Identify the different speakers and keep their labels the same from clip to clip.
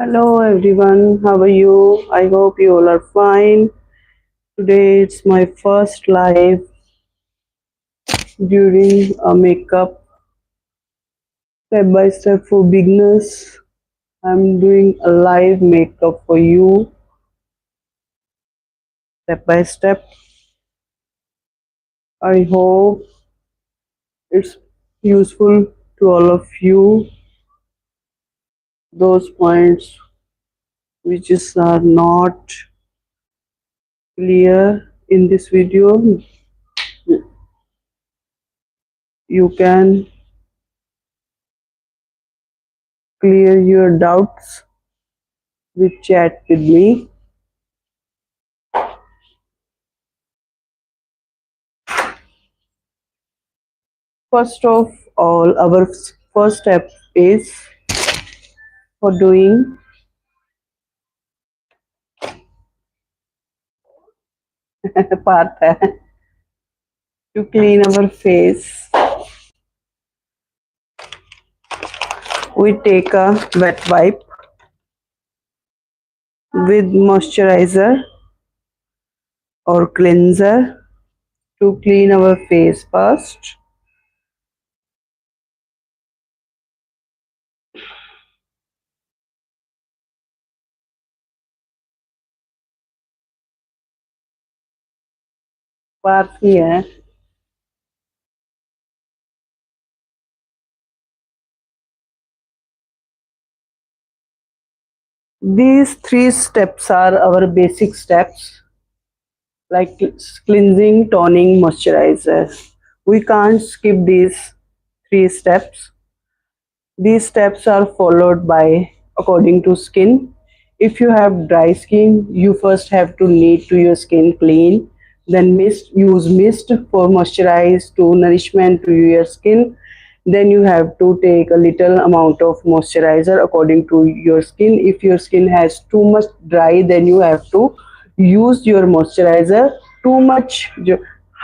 Speaker 1: Hello everyone, how are you? I hope you all are fine. Today it's my first live during a makeup step by step for beginners. I'm doing a live makeup for you step by step. I hope it's useful to all of you. Those points which are not clear in this video, you can clear your doubts with chat with me. First of all, our first step is for doing part to clean our face. We take a wet wipe with moisturizer or cleanser to clean our face first. बात ही है. These three steps are our basic steps, like cleansing, toning, moisturizer. We can't skip these three steps. These steps are followed by according to skin. If you have dry skin, you first have to knead to your skin clean, then use mist for moisturize to nourishment to your skin. Then you have to take a little amount of moisturizer according to your skin. If your skin has too much dry, then you have to use your moisturizer too much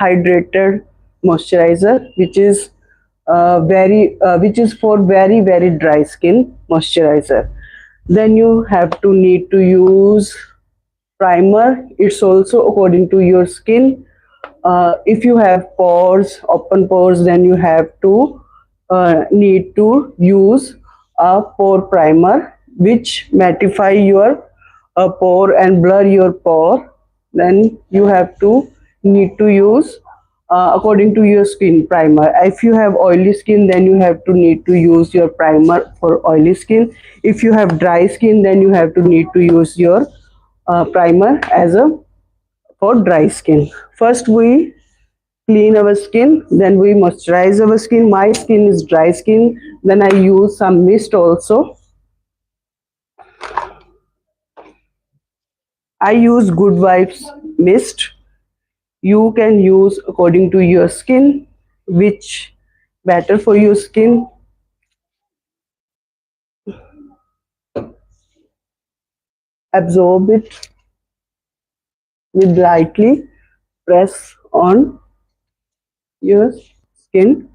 Speaker 1: hydrated moisturizer, which is for very dry skin moisturizer. Then you have to need to use primer. It's also according to your skin. If you have pores, open pores, then you have to need to use a pore primer which mattify your pore and blur your pore. Then you have to need to use according to your skin primer. If you have oily skin, then you have to need to use your primer for oily skin. If you have dry skin, then you have to need to use your primer as a for dry skin. First we clean our skin, then we moisturize our skin. My skin is dry skin, then I use some mist also. I use good vibes mist. You can use according to your skin, which better for your skin. Absorb it with lightly press on your skin.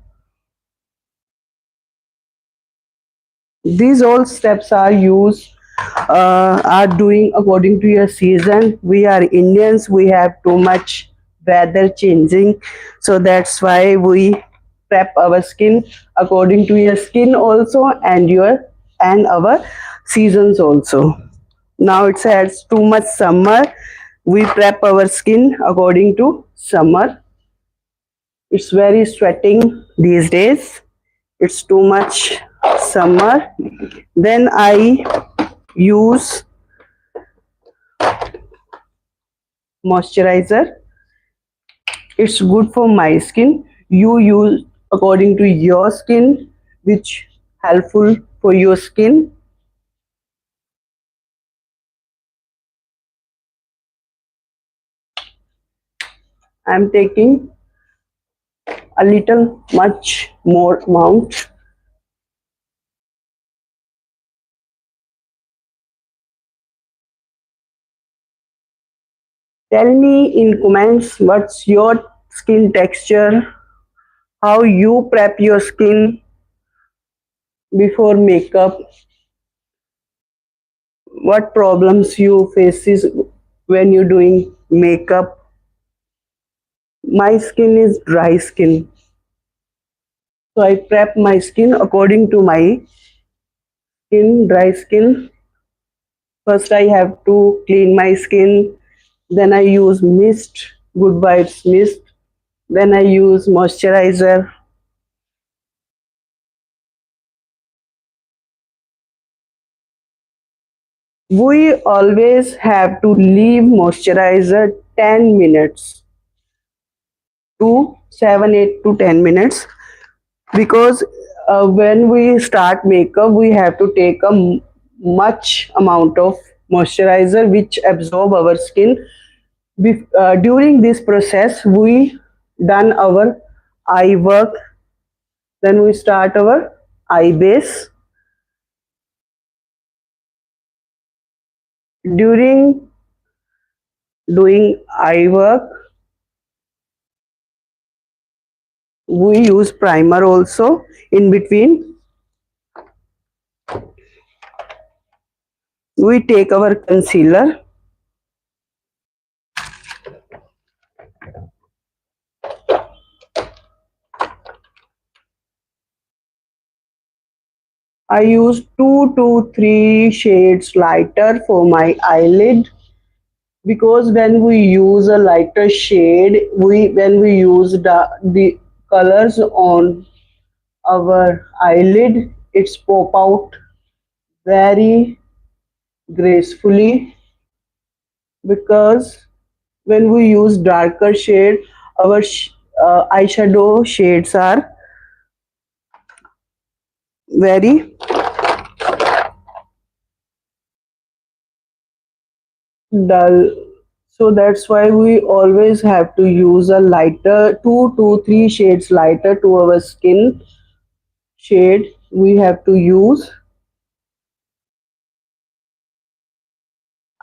Speaker 1: These all steps are doing according to your season. We are Indians, we have too much weather changing, so that's why we prep our skin according to your skin also, and our seasons also. Now it has too much summer, we prep our skin according to summer. It's very sweating these days, it's too much summer. Then I use moisturizer. It's good for my skin. You use according to your skin, which helpful for your skin. I'm taking a little much more amount. Tell me in comments what's your skin texture, how you prep your skin before makeup. What problems you faces when you're doing makeup? My skin is dry skin, so I prep my skin according to my dry skin. First I have to clean my skin, then I use mist, good vibes mist, then I use moisturizer. We always have to leave moisturizer 10 minutes to 7 8 to 10 minutes, because when we start makeup we have to take a much amount of moisturizer which absorb our skin. During this process we done our eye work, then we start our eye base. During doing eye work we use primer also. In between we take our concealer. I use 2 to 3 shades lighter for my eyelid, because when we use a lighter shade, when we use the colors on our eyelid, it's pop out very gracefully. Because when we use darker shade, our eyeshadow shades are very dull. So that's why we always have to use a lighter, 2 to 3 shades lighter to our skin shade we have to use.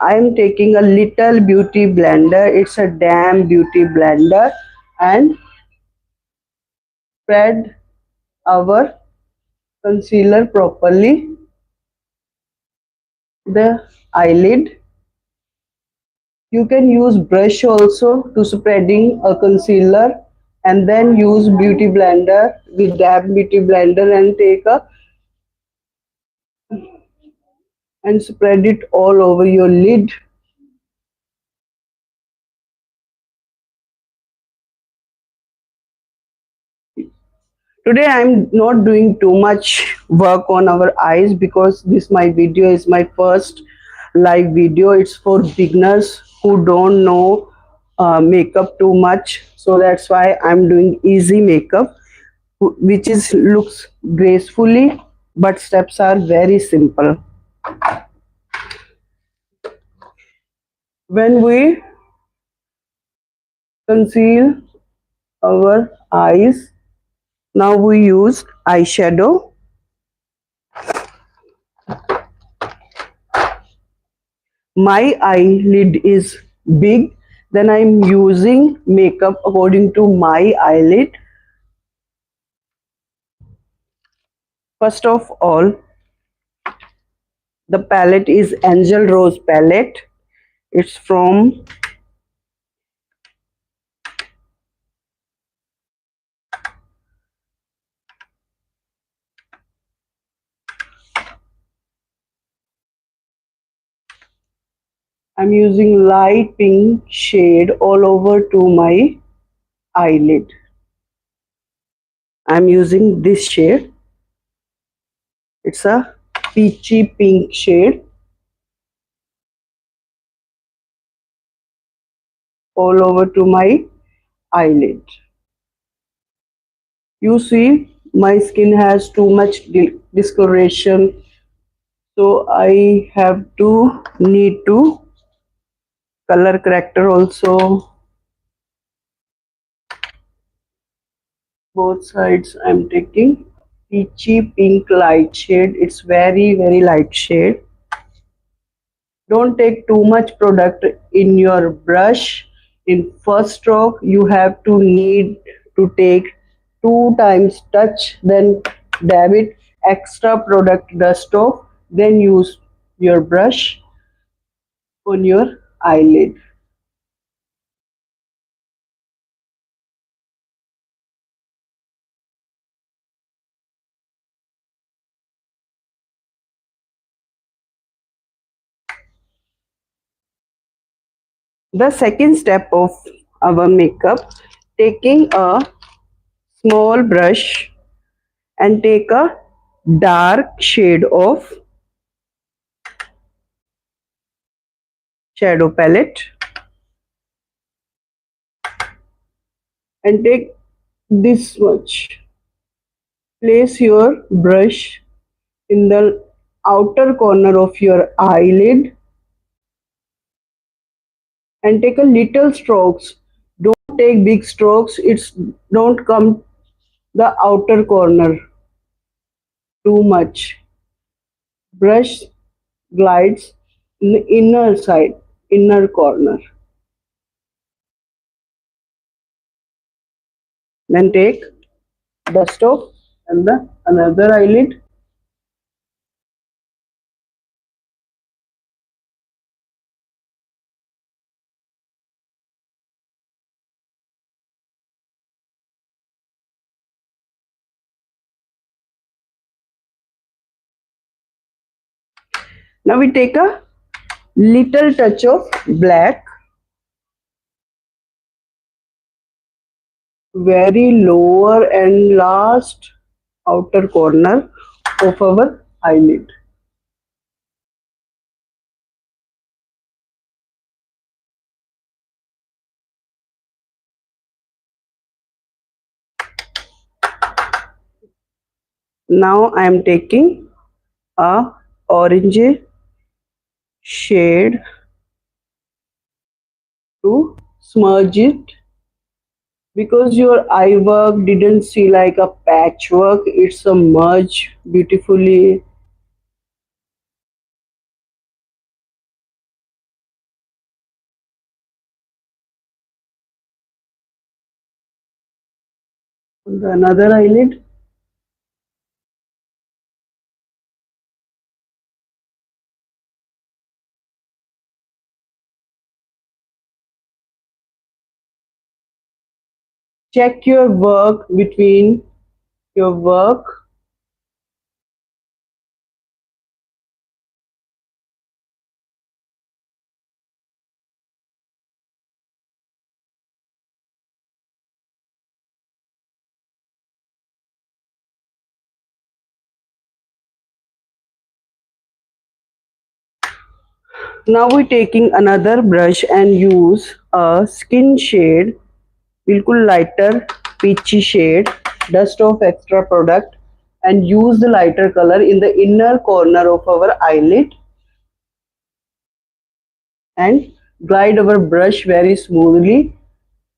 Speaker 1: I'm taking a little beauty blender, it's a damn beauty blender, and spread our concealer properly, the eyelid. You can use brush also to spreading a concealer, and then use beauty blender with dab beauty blender and take a and spread it all over your lid. Today I'm not doing too much work on our eyes, because this my video is my first live video. It's for beginners who don't know makeup too much, so that's why I'm doing easy makeup, which is looks gracefully, but steps are very simple. When we conceal our eyes, now we use eyeshadow. My eyelid is big, then I'm using makeup according to my eyelid. First of all, the palette is Angel Rose palette. It's from I'm using light pink shade all over to my eyelid. I'm using this shade. It's a peachy pink shade all over to my eyelid. You see, my skin has too much discoloration, so I have to need to color corrector also. Both sides I'm taking peachy pink light shade. It's very light shade. Don't take too much product in your brush. In first stroke you have to need to take 2 times touch, then dab it, extra product dust off, then use your brush on your eyelid. The second step of our makeup, taking a small brush and take a dark shade of shadow palette and take this much. Place your brush in the outer corner of your eyelid and take a little strokes. Don't take big strokes. It's don't come the outer corner too much. Brush glides in the inner side, inner corner. Then take dust off and the another eyelid. Now we take a little touch of black, very lower and last outer corner of our eyelid. Now I am taking a orange shade to smudge it because your eye work didn't see like a patchwork, it's a merge beautifully. On the another eyelid. Check your work between your work. Now we're taking another brush and use a skin shade, बिल्कुल lighter peachy shade, dust off extra product and use the lighter color in the inner corner of our eyelid and glide our brush very smoothly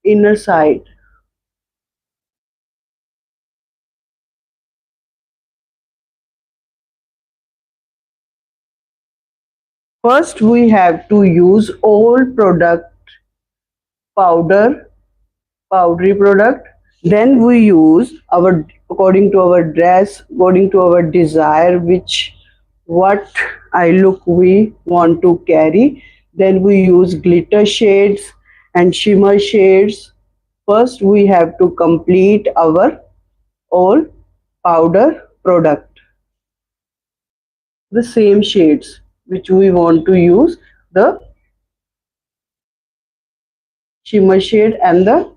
Speaker 1: inner side. First we have to use all product powder, powdery product. Then we use our according to our dress, according to our desire, which what eye look we want to carry. Then we use glitter shades and shimmer shades. First we have to complete our all powder product, the same shades which we want to use, the shimmer shade and the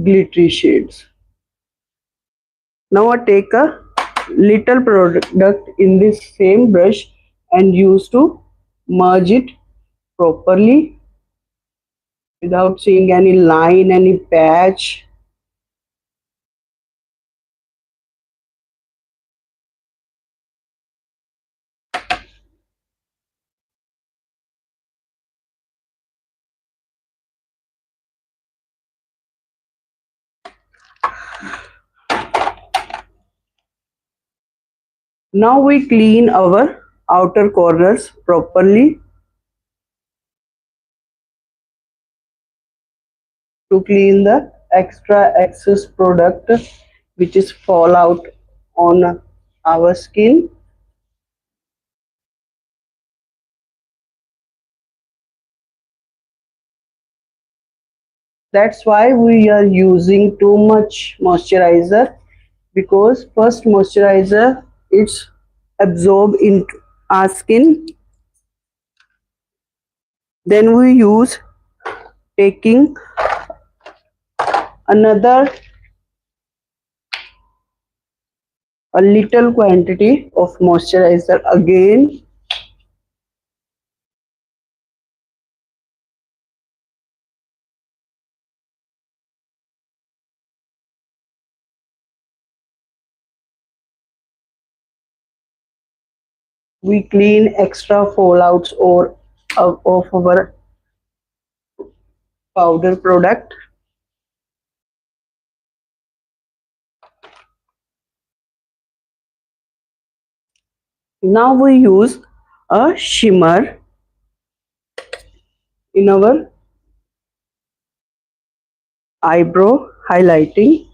Speaker 1: glittery shades. Now I take a little product in this same brush and use to merge it properly without seeing any line, any patch. Now we clean our outer corners properly to clean the extra excess product which is fall out on our skin. That's why we are using too much moisturizer, because first moisturizer it's absorb into our skin, then we use taking another a little quantity of moisturizer again. We clean extra fallouts or of our powder product. Now we use a shimmer in our eyebrow highlighting.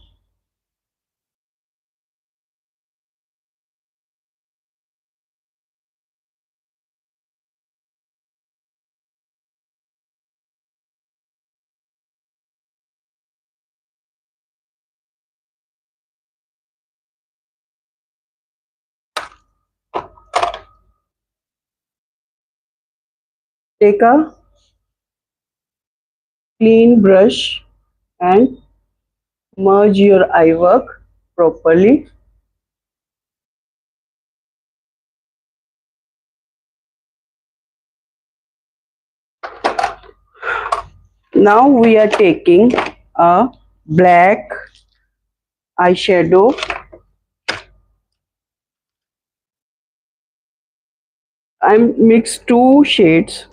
Speaker 1: Take a clean brush and merge your eye work properly. Now we are taking a black eyeshadow. I'm mixed two shades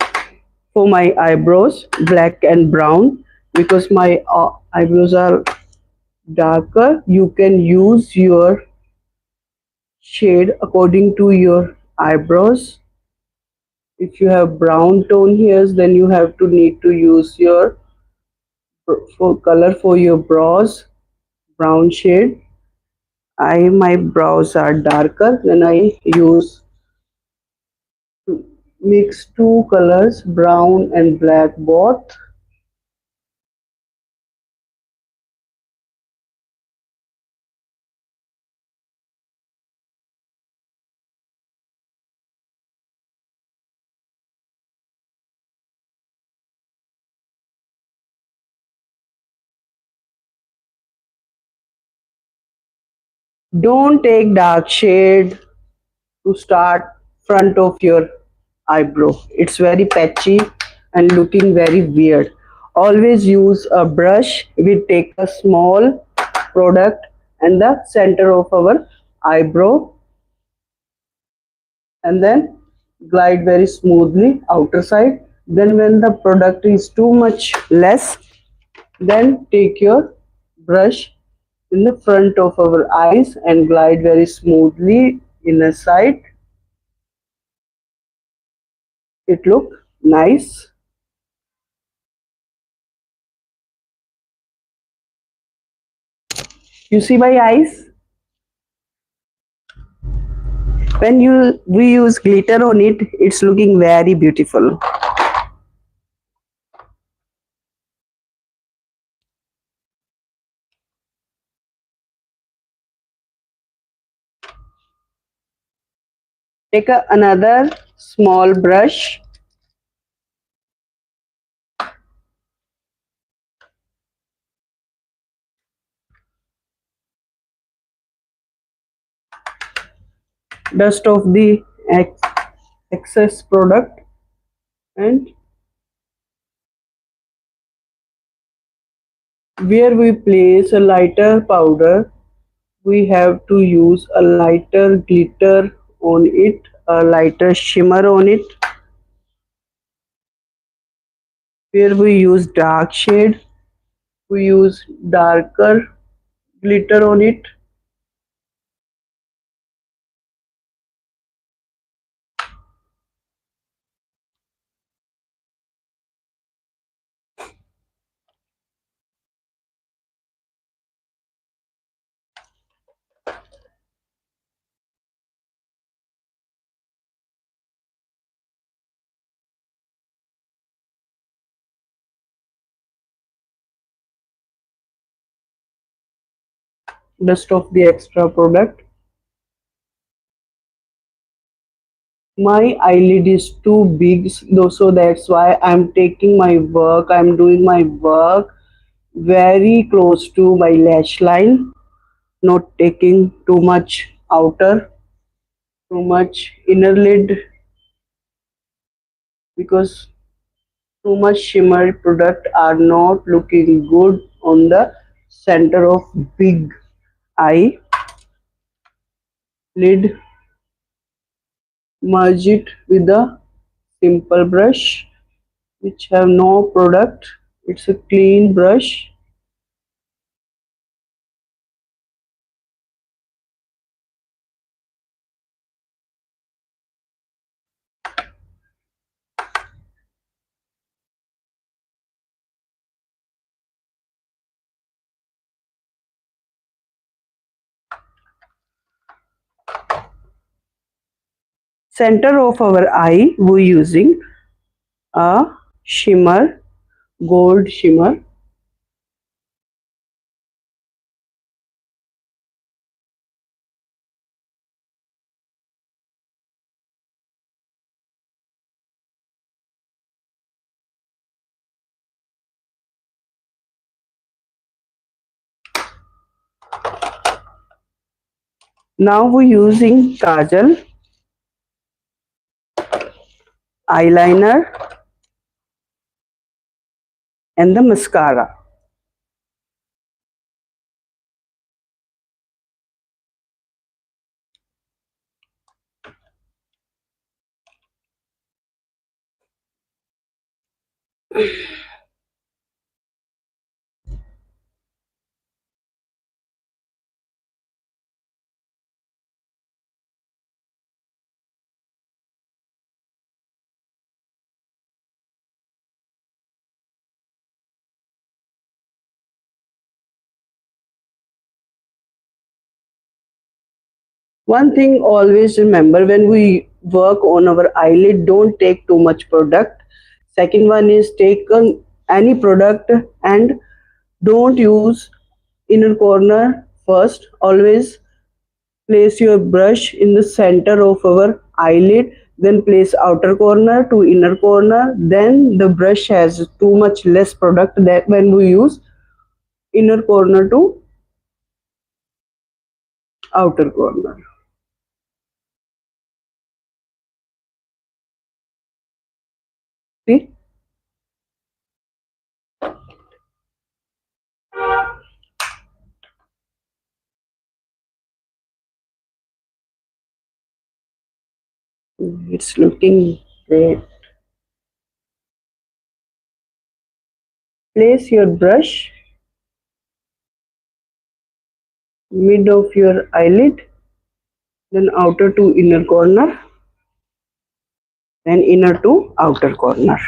Speaker 1: for my eyebrows, black and brown, because my eyebrows are darker. You can use your shade according to your eyebrows. If you have brown tone hairs, then you have to need to use your for color for your brows, brown shade. My brows are darker, then I use mix two colors, brown and black both. Don't take dark shade to start front of your eyebrow. It's very patchy and looking very weird. Always use a brush. We take a small product and the center of our eyebrow, and then glide very smoothly outer side. Then when the product is too much less, then take your brush in the front of our eyes and glide very smoothly inner side. It look nice. You see my eyes? When you we use glitter on it, it's looking very beautiful. Take another small brush, dust off the excess product, and where we place a lighter powder, we have to use a lighter glitter on it, a lighter shimmer on it. Where we use dark shade, we use darker glitter on it. Rest of the extra product. My eyelid is too big, so that's why I'm taking my work. I'm doing my work very close to my lash line, not taking too much outer, too much inner lid, because too much shimmer product are not looking good on the center of big eye lid. Merge it with a simple brush which have no product. It's a clean brush. Center of our eye, we're using a shimmer, gold shimmer. Now we're using kajal, eyeliner, and the mascara. One thing always remember, when we work on our eyelid, don't take too much product. Second one is, take any product and don't use inner corner first. Always place your brush in the center of our eyelid, then place outer corner to inner corner. Then the brush has too much less product that when we use inner corner to outer corner. See? It's looking great. Place your brush mid of your eyelid, then outer to inner corner, then inner to outer corner.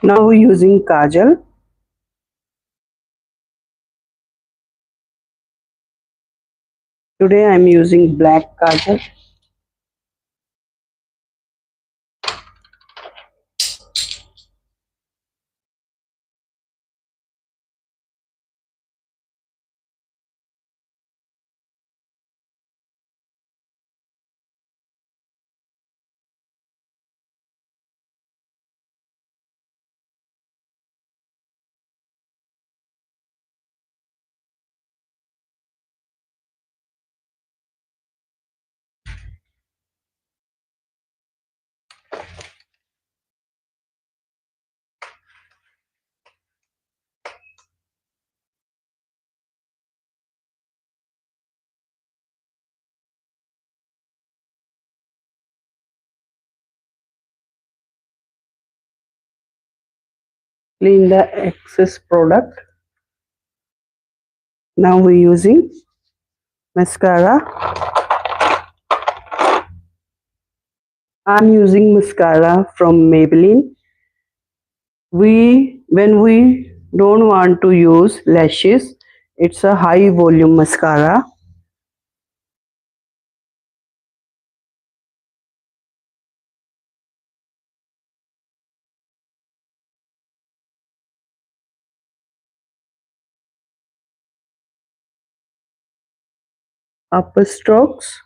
Speaker 1: Now using kajal. Today I am using black kajal. clean the excess product. Now we're using mascara. I'm using mascara from Maybelline. When we don't want to use lashes, it's a high volume mascara. Upper strokes.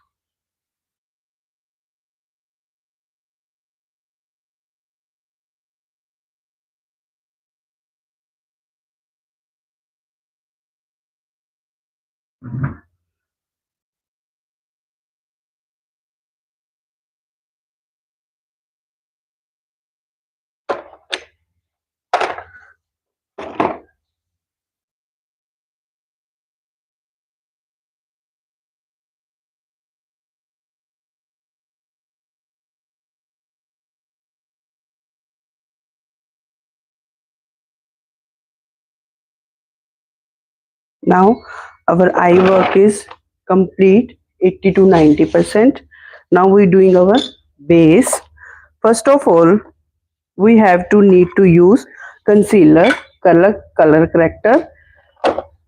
Speaker 1: Now our eye work is complete 80 to 90%. Now we're doing our base. First of all, we have to need to use concealer, color corrector.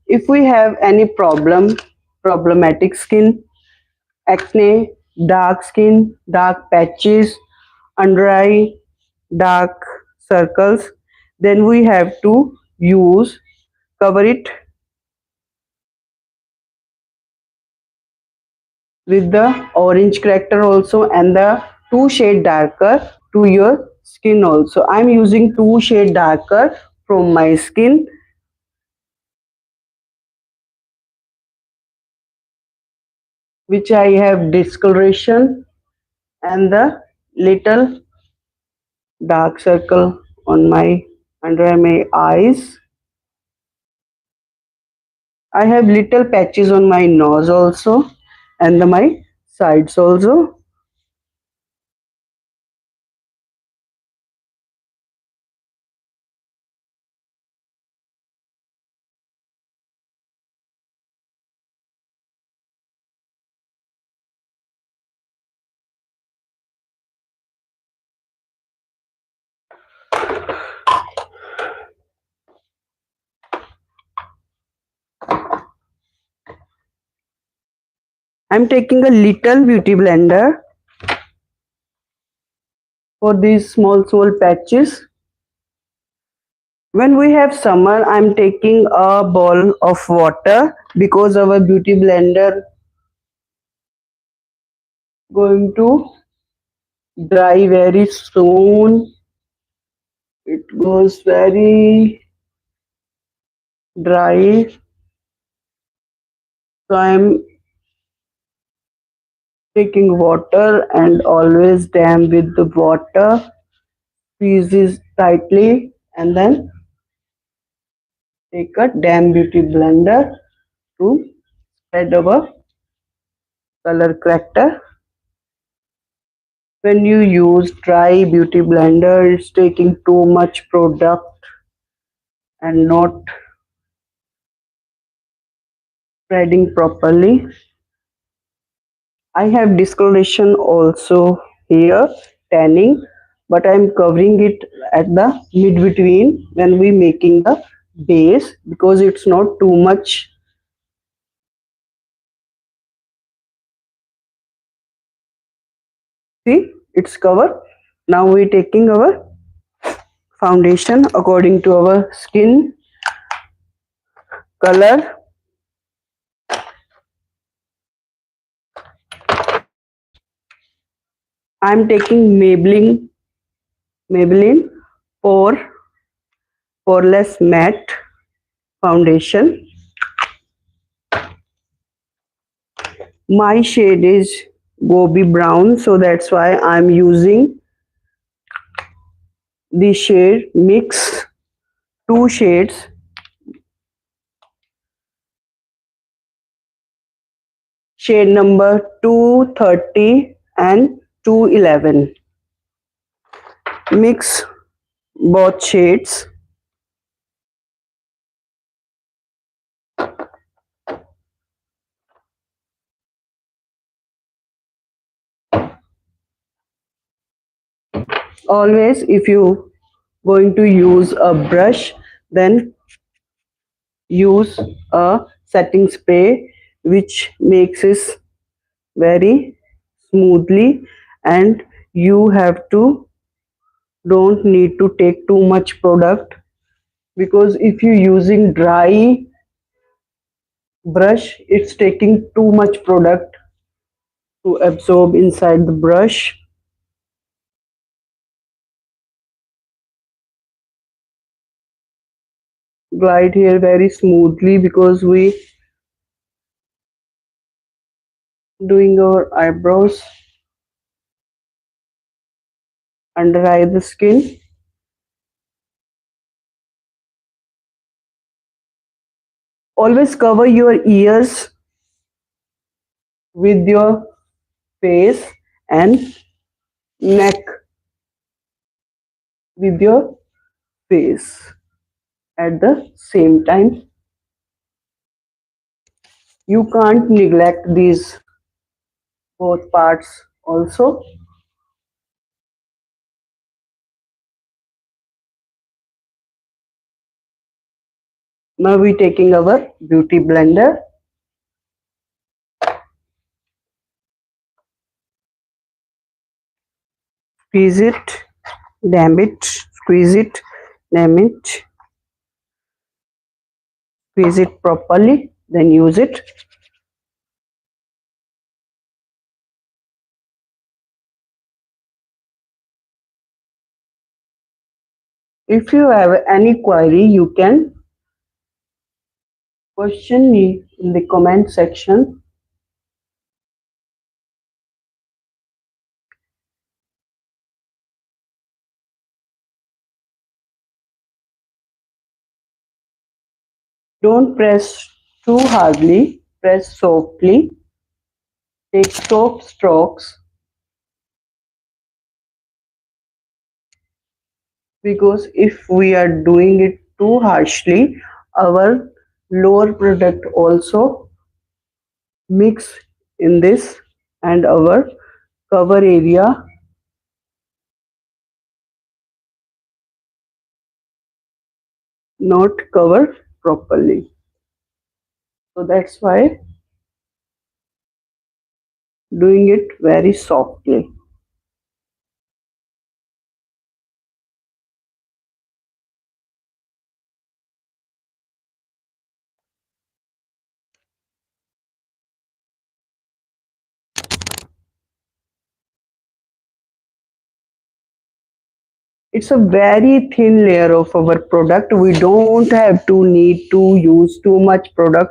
Speaker 1: If we have any problematic skin, acne, dark skin, dark patches, under eye, dark circles, then we have to use cover it with the orange character also and the 2 shade darker to your skin also. I'm using 2 shade darker from my skin, which I have discoloration and the little dark circle on my under my eyes. I have little patches on my nose also and my sides also. I'm taking a little beauty blender for these small patches. When we have summer, I'm taking a bowl of water because our beauty blender going to dry very soon. It goes very dry. So I'm taking water and always dam with the water, squeeze this tightly and then take a damp beauty blender to spread our color corrector. When you use dry beauty blender, it's taking too much product and not spreading properly. I have discoloration also here, tanning, but I'm covering it at the mid between when we making the base because it's not too much. See, it's covered. Now we're taking our foundation according to our skin color. I'm taking Maybelline Pore Poreless Matte Foundation. My shade is Gobi Brown, so that's why I'm using the shade mix 2 shades. Shade number 230 and 211. Mix both shades. Always, if you going to use a brush, then use a setting spray which makes it very smoothly, and you have to don't need to take too much product, because if you using dry brush, it's taking too much product to absorb inside the brush. Glide here very smoothly because we doing our eyebrows under eye the skin. Always cover your ears with your face and neck with your face at the same time. You can't neglect these both parts also. Now we taking our beauty blender, squeeze it, damn it, squeeze it, damn it, squeeze it properly, then use it. If you have any query, you can question me in the comment section. Don't press too hardly, press softly, take soft strokes, because if we are doing it too harshly, our lower product also mix in this, and our cover area not cover properly. So that's why doing it very softly. It's a very thin layer of our product. We don't have to need to use too much product.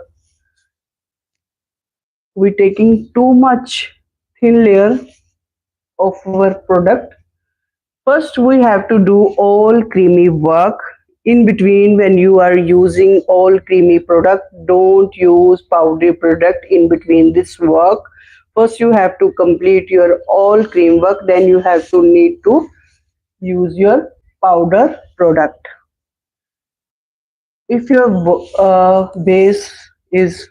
Speaker 1: We're taking too much thin layer of our product. First, we have to do all creamy work. In between, when you are using all creamy product, don't use powdery product in between this work. First, you have to complete your all cream work, then you have to need to use your powder product. If your base is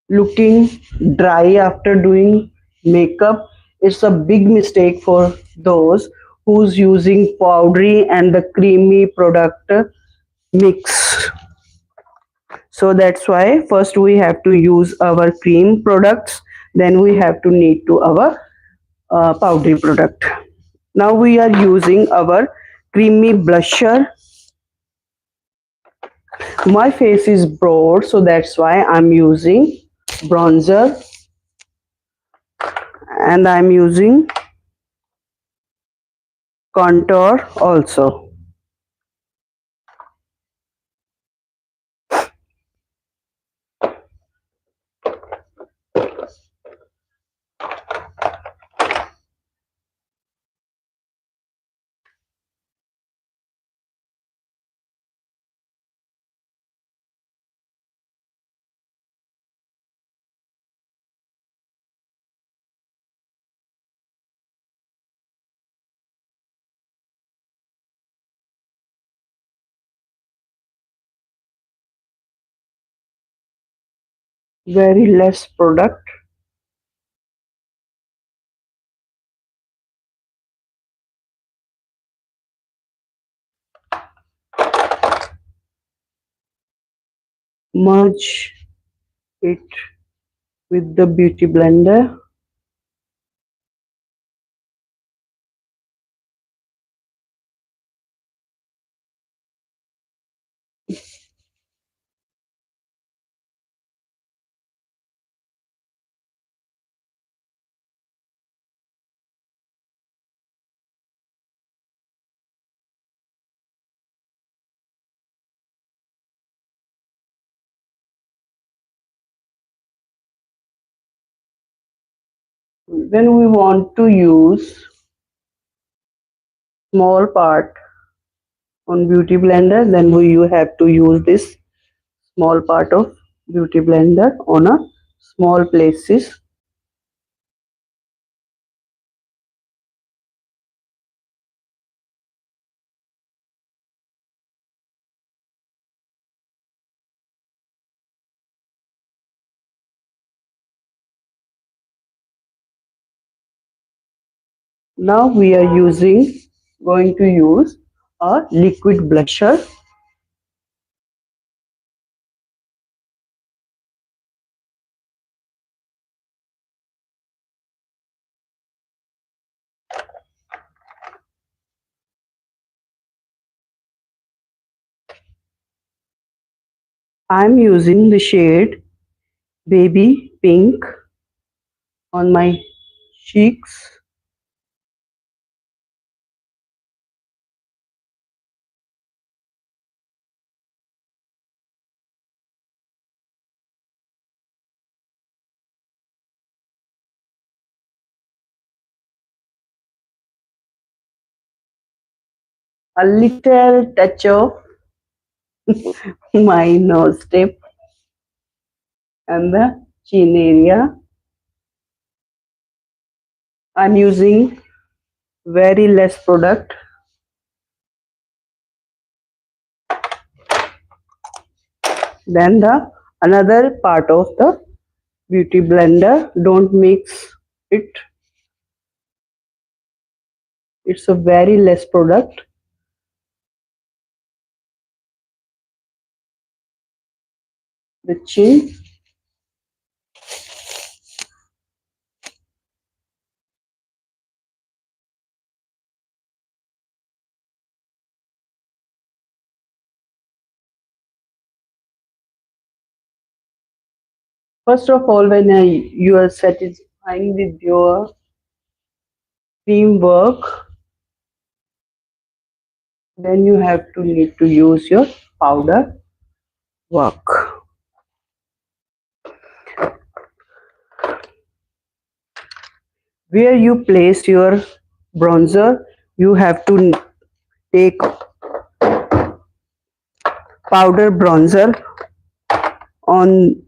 Speaker 1: looking dry after doing makeup, it's a big mistake for those who's using powdery and the creamy product mix. So that's why first we have to use our cream products, then we have to need to our powdery product. Now we are using our creamy blusher. My face is broad, so that's why I'm using bronzer, and I'm using contour also. Very less product. Merge it with the beauty blender. When we want to use small part on beauty blender, then you have to use this small part of beauty blender on a small places. Now we are going to use a liquid blusher. I'm using the shade baby pink on my cheeks. A little touch of my nose tip and the chin area. I'm using very less product. Then the another part of the beauty blender. Don't mix it. It's a very less product. The chin. First of all, when you are satisfying with your cream work, then you have to need to use your powder work. Where you place your bronzer, you have to take powder bronzer on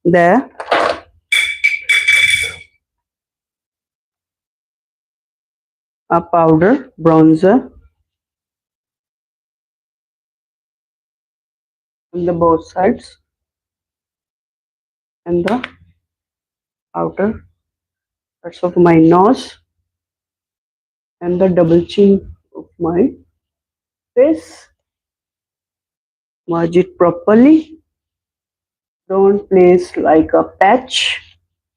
Speaker 1: there. A powder bronzer on the both sides and the outer parts of my nose and the double chin of my face. Merge it properly. Don't place like a patch.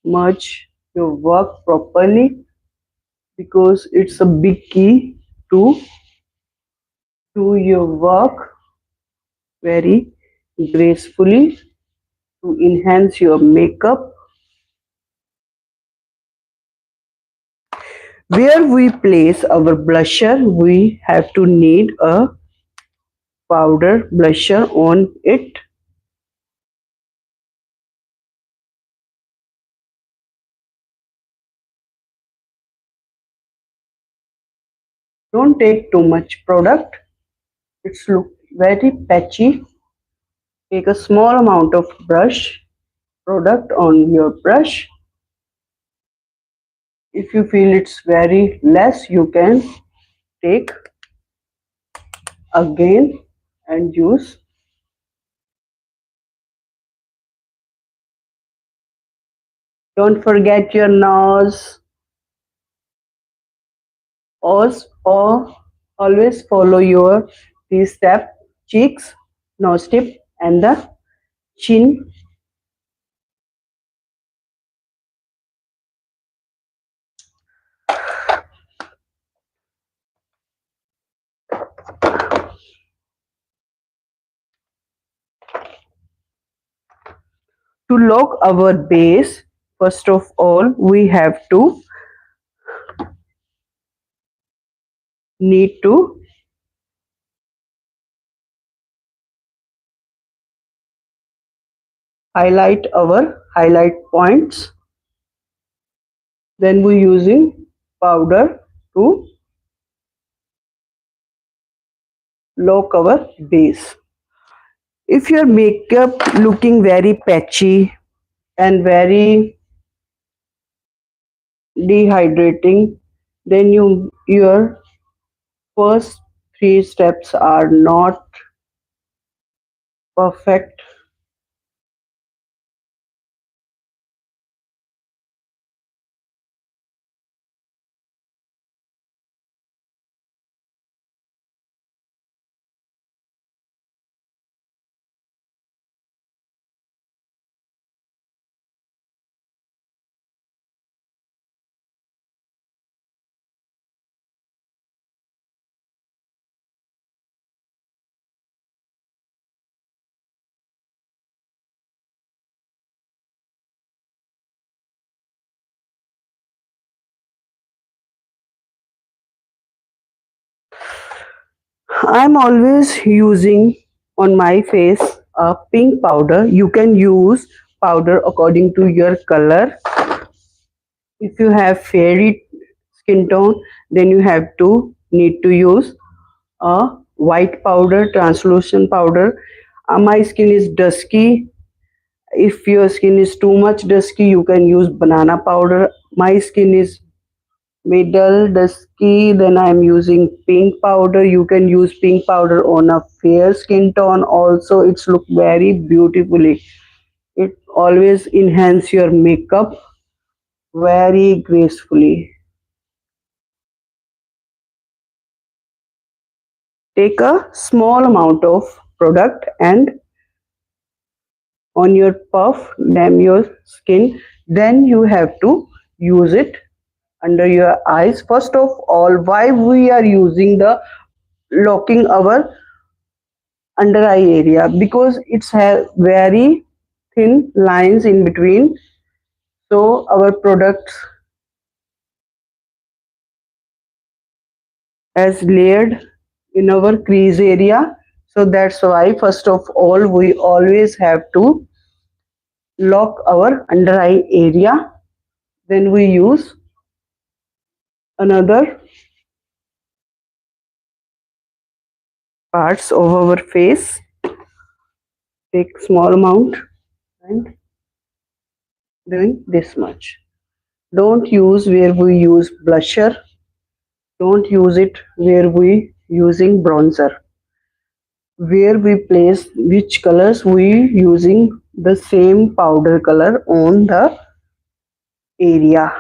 Speaker 1: Merge your work properly because it's a big key to do your work very gracefully to enhance your makeup. Where we place our blusher, we have to need a powder blusher on it. Don't take too much product. It's look very patchy. Take a small amount of brush product on your brush. If you feel it's very less, you can take again and use. Don't forget your nose. Or always follow your these step: cheeks, nose tip, and the chin, to lock our base. First of all, we have to need to highlight our highlight points. Then we're using powder to lock our base. If your makeup looking very patchy and very dehydrating, then your first three steps are not perfect. I'm always using on my face a pink powder. You can use powder according to your color. If you have fairy skin tone, then you have to need to use a white powder, translucent powder. My skin is dusky. If your skin is too much dusky, you can use banana powder. My skin is middle dusky, then I'm using pink powder. You can use pink powder on a fair skin tone also. It's look very beautifully. It always enhance your makeup very gracefully. Take a small amount of product and on your puff dam your skin, then you have to use it under your eyes. First of all, why we are using the locking our under eye area? Because it's have very thin lines in between, so our products as layered in our crease area. So that's why first of all we always have to lock our under eye area. Then we use another parts of our face. Take small amount and doing this much. Don't use where we use blusher. Don't use it where we using bronzer. Where we place which colors we using the same powder color on the area.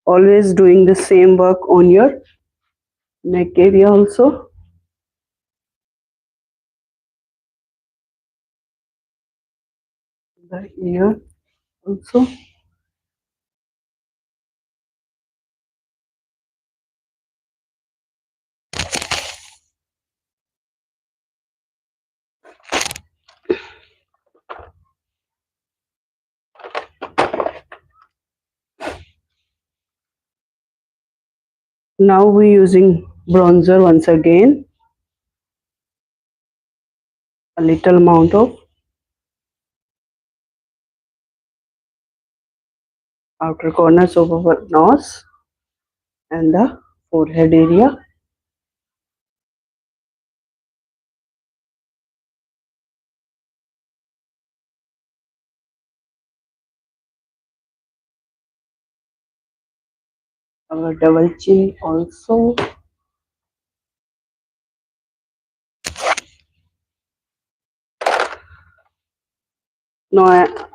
Speaker 1: Always doing the same work on your neck area also, the ear also. Now we using bronzer once again, a little amount of outer corners of our nose and the forehead area. Our double chin also. Now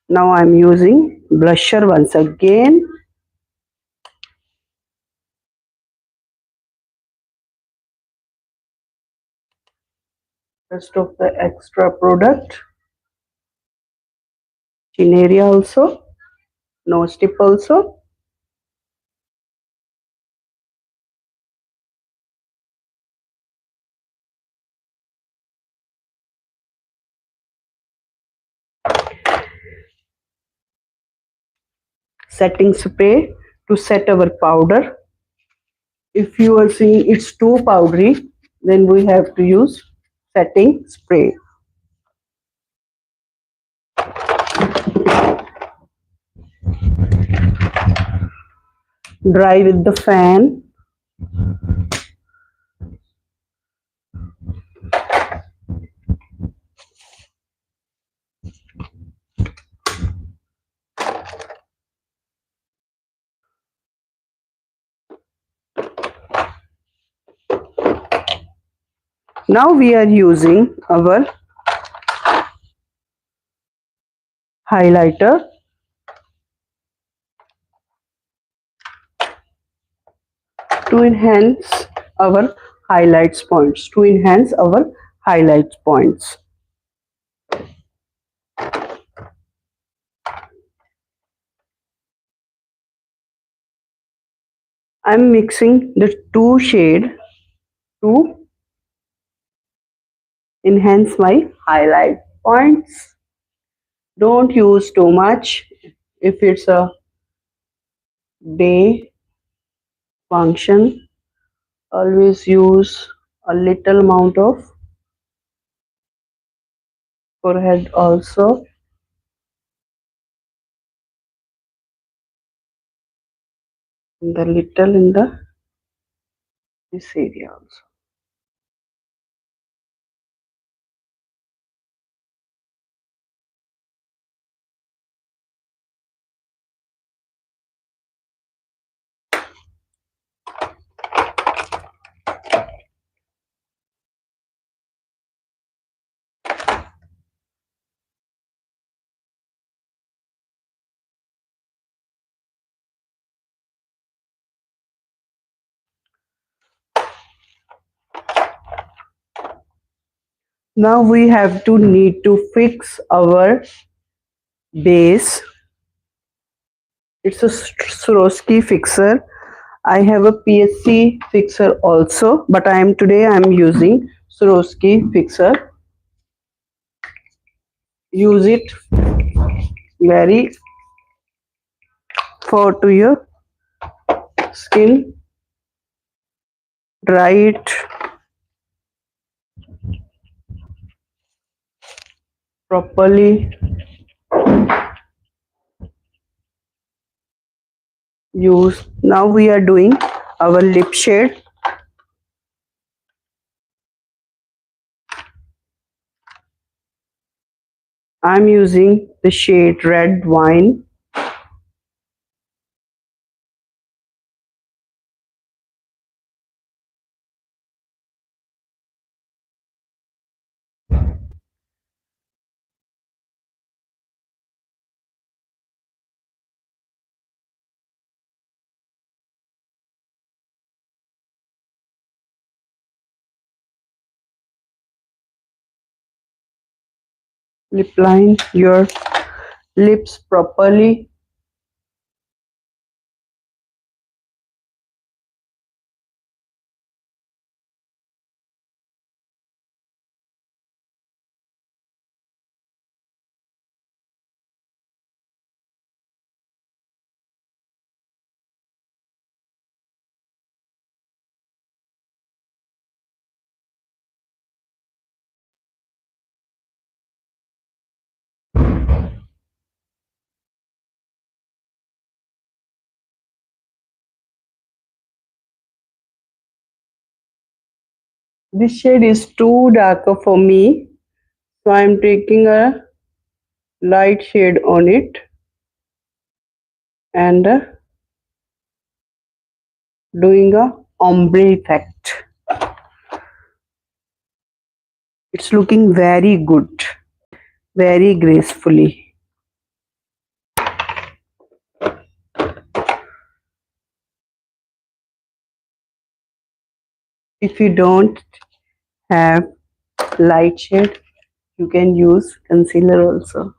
Speaker 1: Now I'm using blusher once again. Rest of the extra product. Chin area also. Nose tip also. Setting spray to set our powder. If you are seeing it's too powdery, then we have to use setting spray. Dry with the fan. Now we are using our highlighter to enhance our highlights points. I'm mixing the two shade to enhance my highlight points. Don't use too much. If it's a day function, always use a little amount of forehead also, the little in the this area also. Now we have to need to fix our base. It's a Swarovski fixer. I have a PSC fixer also, but I'm using Swarovski fixer. Use it very for to your skin. Dry it properly. Use. Now we are doing our lip shade. I'm using the shade red wine. Lip line your lips properly. This shade is too darker for me, so I'm taking a light shade on it and doing a ombre effect. It's looking very good, very gracefully. If you don't have light shade, you can use concealer also.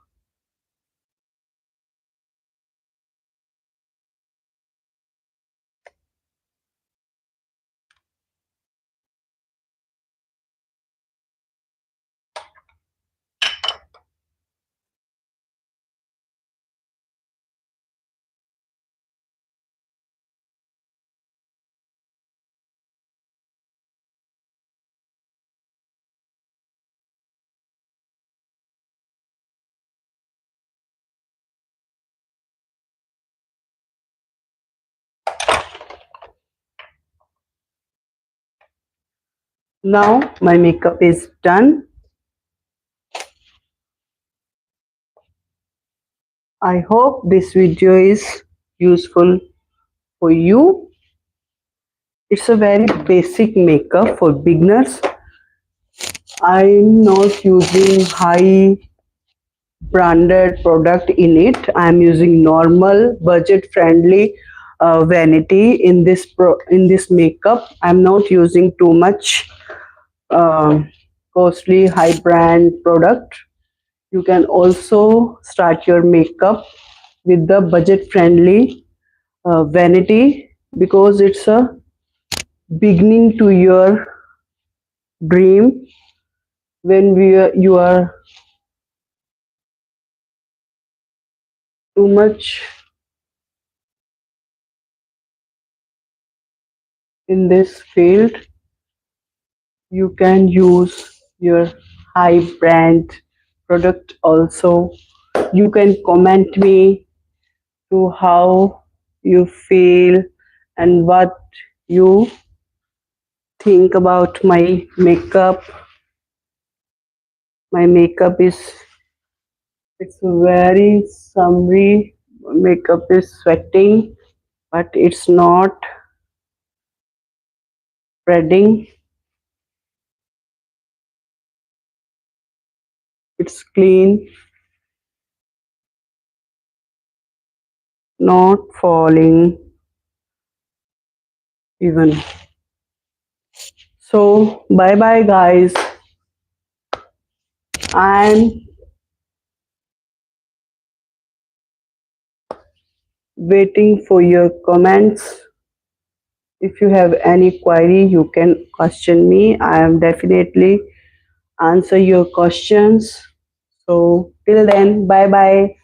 Speaker 1: Now my makeup is done. I hope this video is useful for you. It's a very basic makeup for beginners. I'm not using high branded product in it. I'm using normal budget friendly vanity in this makeup. I'm not using too much um costly high brand product. You can also start your makeup with the budget friendly vanity, because it's a beginning to your dream. When you are too much in this field, you can use your high brand product also. You can comment me to how you feel and what you think about my makeup. My makeup is, it's very summery. Makeup is sweating, but it's not spreading. It's clean, not falling even. So bye bye guys. I'm waiting for your comments. If you have any query, you can question me. I am definitely answer your questions. So till then, bye bye.